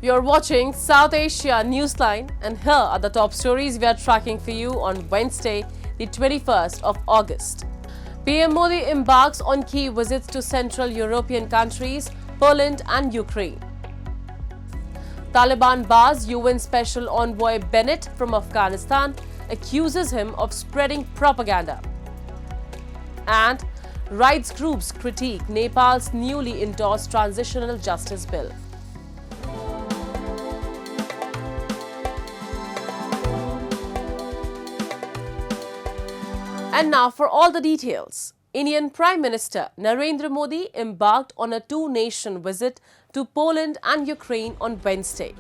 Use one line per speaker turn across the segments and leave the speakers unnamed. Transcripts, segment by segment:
You're watching South Asia Newsline, and here are the top stories we are tracking for you on Wednesday, the 21st of August. PM Modi embarks on key visits to Central European countries, Poland and Ukraine. Taliban bars UN Special Envoy Bennett from Afghanistan, accuses him of spreading propaganda. And rights groups critique Nepal's newly endorsed Transitional Justice Bill. And now for all the details. Indian Prime Minister Narendra Modi embarked on a two-nation visit to Poland and Ukraine on Wednesday.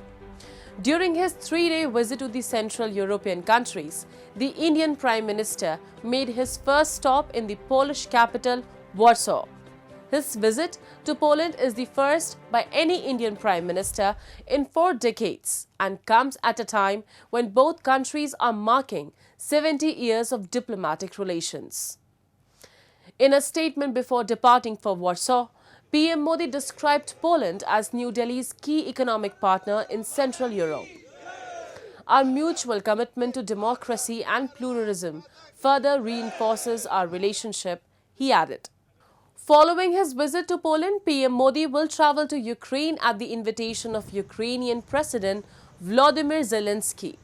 During his three-day visit to the Central European countries, the Indian Prime Minister made his first stop in the Polish capital, Warsaw. His visit to Poland is the first by any Indian Prime Minister in 4 decades and comes at a time when both countries are marking 70 years of diplomatic relations. In a statement before departing for Warsaw, PM Modi described Poland as New Delhi's key economic partner in Central Europe. Our mutual commitment to democracy and pluralism further reinforces our relationship, he added. Following his visit to Poland, PM Modi will travel to Ukraine at the invitation of Ukrainian President Volodymyr Zelensky.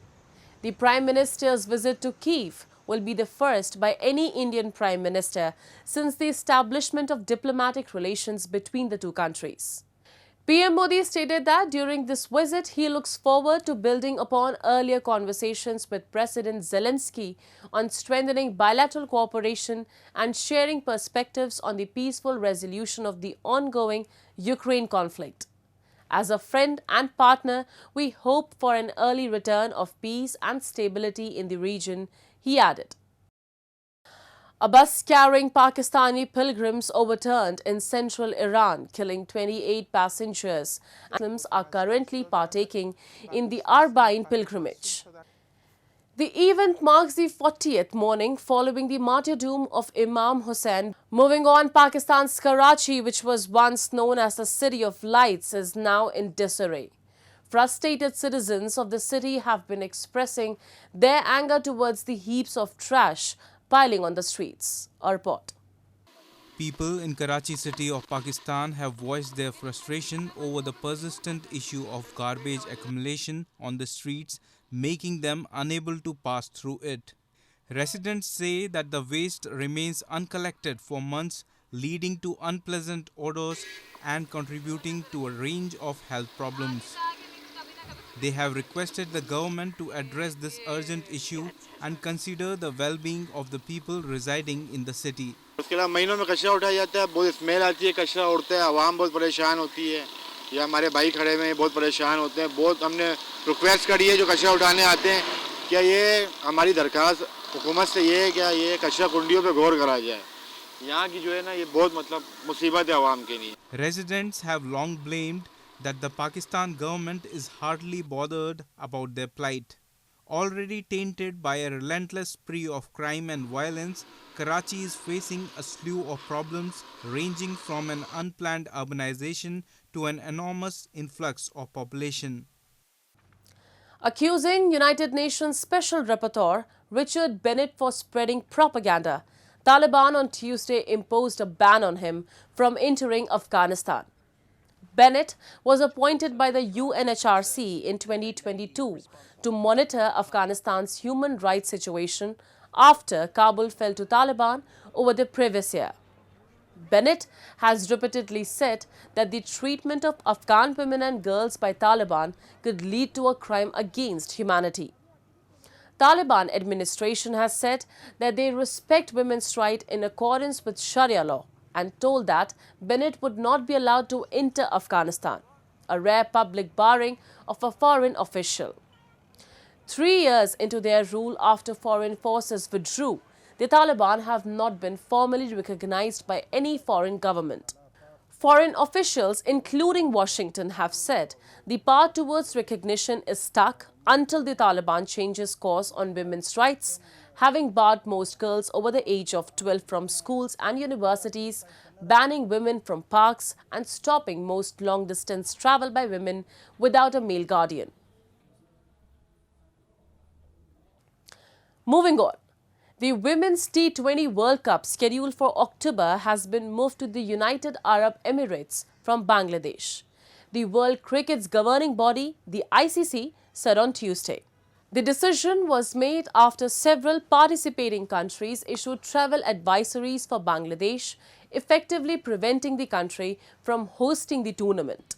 The Prime Minister's visit to Kyiv will be the first by any Indian Prime Minister since the establishment of diplomatic relations between the two countries. PM Modi stated that during this visit, he looks forward to building upon earlier conversations with President Zelensky on strengthening bilateral cooperation and sharing perspectives on the peaceful resolution of the ongoing Ukraine conflict. As a friend and partner, we hope for an early return of peace and stability in the region, he added. A bus carrying Pakistani pilgrims overturned in central Iran, killing 28 passengers. Muslims are currently partaking in the Arba'in pilgrimage. The event marks the 40th morning following the martyrdom of Imam Hussain. Moving on, Pakistan's Karachi, which was once known as the City of Lights, is now in disarray. Frustrated citizens of the city have been expressing their anger towards the heaps of trash piling on the streets. A report.
People in Karachi city of Pakistan have voiced their frustration over the persistent issue of garbage accumulation on the streets, making them unable to pass through it. Residents say that the waste remains uncollected for months, leading to unpleasant odors and contributing to a range of health problems. They have requested the government to address this urgent issue and consider the well-being of the people residing in the city.
उसके अलावा महीनों में कचरा उठाया जाता है, बहुत smell आती है, कचरा उड़ता है, आवाम बहुत परेशान होती है, या हमारे भाई खड़े हुए हैं बहुत परेशान होते हैं। बहुत हमने रिक्वेस्ट करी है जो कचरा उठाने आते हैं, क्या ये हमारी दरखास्त हुकूमत से ये है क्या ये कचरा कुंडियों पे गौर करा जाए। यहाँ की जो है ना ये बहुत मुसीबत है आवाम के लिए।
Residents have long blamed that the Pakistan government is hardly bothered about their plight. Already tainted by a relentless spree of crime and violence, Karachi is facing a slew of problems ranging from an unplanned urbanization to an enormous influx of population.
Accusing United Nations Special Rapporteur Richard Bennett for spreading propaganda, Taliban on Tuesday imposed a ban on him from entering Afghanistan. Bennett was appointed by the UNHRC in 2022 to monitor Afghanistan's human rights situation after Kabul fell to Taliban over the previous year. Bennett has repeatedly said that the treatment of Afghan women and girls by Taliban could lead to a crime against humanity. Taliban administration has said that they respect women's rights in accordance with Sharia law and told that Bennett would not be allowed to enter Afghanistan, a rare public barring of a foreign official. 3 years into their rule after foreign forces withdrew, the Taliban have not been formally recognized by any foreign government. Foreign officials, including Washington, have said the path towards recognition is stuck until the Taliban changes course on women's rights, having barred most girls over the age of 12 from schools and universities, banning women from parks, and stopping most long-distance travel by women without a male guardian. Moving on. The Women's T20 World Cup scheduled for October has been moved to the United Arab Emirates from Bangladesh. The World Cricket's governing body, the ICC, said on Tuesday. The decision was made after several participating countries issued travel advisories for Bangladesh, effectively preventing the country from hosting the tournament.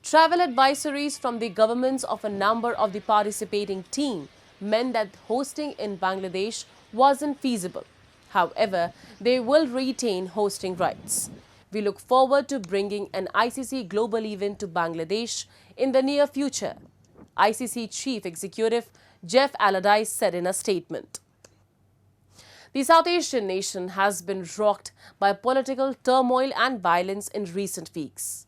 Travel advisories from the governments of a number of the participating teams meant that hosting in Bangladesh wasn't feasible. However, they will retain hosting rights. We look forward to bringing an ICC global event to Bangladesh in the near future, ICC Chief Executive Jeff Allardyce said in a statement. The South Asian nation has been rocked by political turmoil and violence in recent weeks.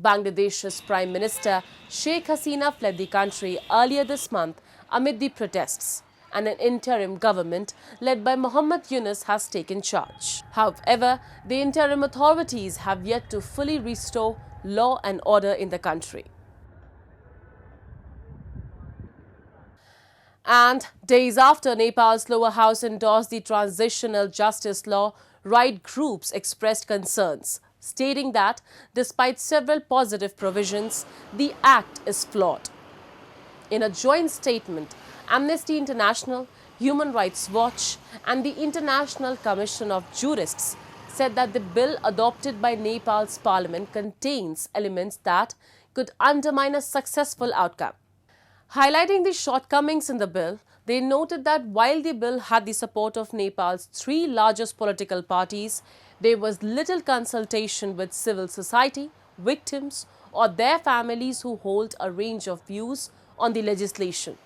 Bangladesh's Prime Minister Sheikh Hasina fled the country earlier this month amid the protests, and an interim government led by Muhammad Yunus has taken charge. However, the interim authorities have yet to fully restore law and order in the country. And days after Nepal's lower house endorsed the Transitional Justice Law, right groups expressed concerns, stating that despite several positive provisions, the act is flawed. In a joint statement, Amnesty International, Human Rights Watch and the International Commission of Jurists said that the bill adopted by Nepal's parliament contains elements that could undermine a successful outcome. Highlighting the shortcomings in the bill, they noted that while the bill had the support of Nepal's three largest political parties, there was little consultation with civil society, victims, or their families who hold a range of views on the legislation.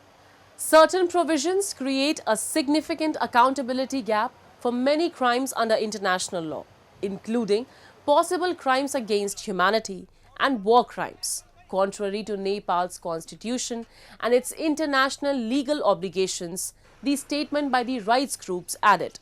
Certain provisions create a significant accountability gap for many crimes under international law, including possible crimes against humanity and war crimes, contrary to Nepal's constitution and its international legal obligations, the statement by the rights groups added.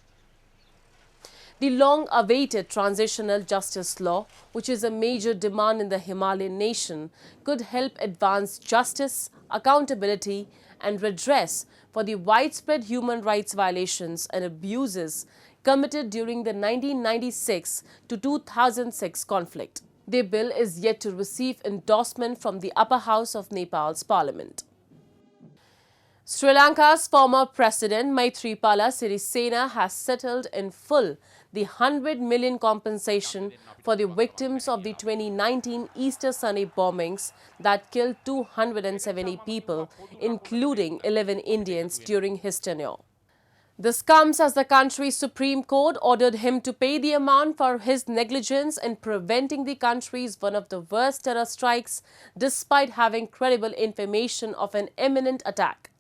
The long-awaited Transitional Justice Law, which is a major demand in the Himalayan nation, could help advance justice, accountability and redress for the widespread human rights violations and abuses committed during the 1996 to 2006 conflict. The bill is yet to receive endorsement from the upper house of Nepal's parliament. Sri Lanka's former president Maithripala Sirisena has settled in full the 100 million compensation for the victims of the 2019 Easter Sunday bombings that killed 270 people, including 11 Indians during his tenure. This comes as the country's Supreme Court ordered him to pay the amount for his negligence in preventing the country's one of the worst terror strikes, despite having credible information of an imminent attack.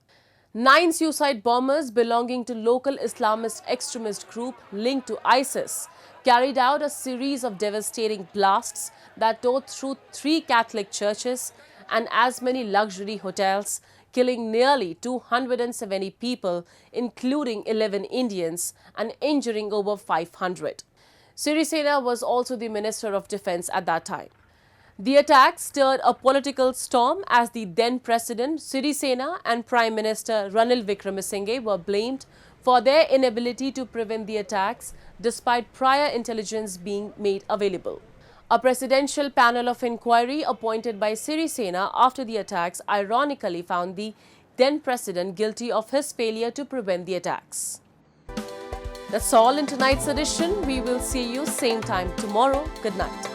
9 suicide bombers belonging to local Islamist extremist group linked to ISIS carried out a series of devastating blasts that tore through 3 Catholic churches and as many luxury hotels, killing nearly 270 people, including 11 Indians, and injuring over 500. Sirisena was also the Minister of Defense at that time. The attack stirred a political storm as the then President Sirisena and Prime Minister Ranil Wickremesinghe were blamed for their inability to prevent the attacks despite prior intelligence being made available. A presidential panel of inquiry appointed by Sirisena after the attacks ironically found the then President guilty of his failure to prevent the attacks. That's all in tonight's edition. We will see you same time tomorrow. Good night.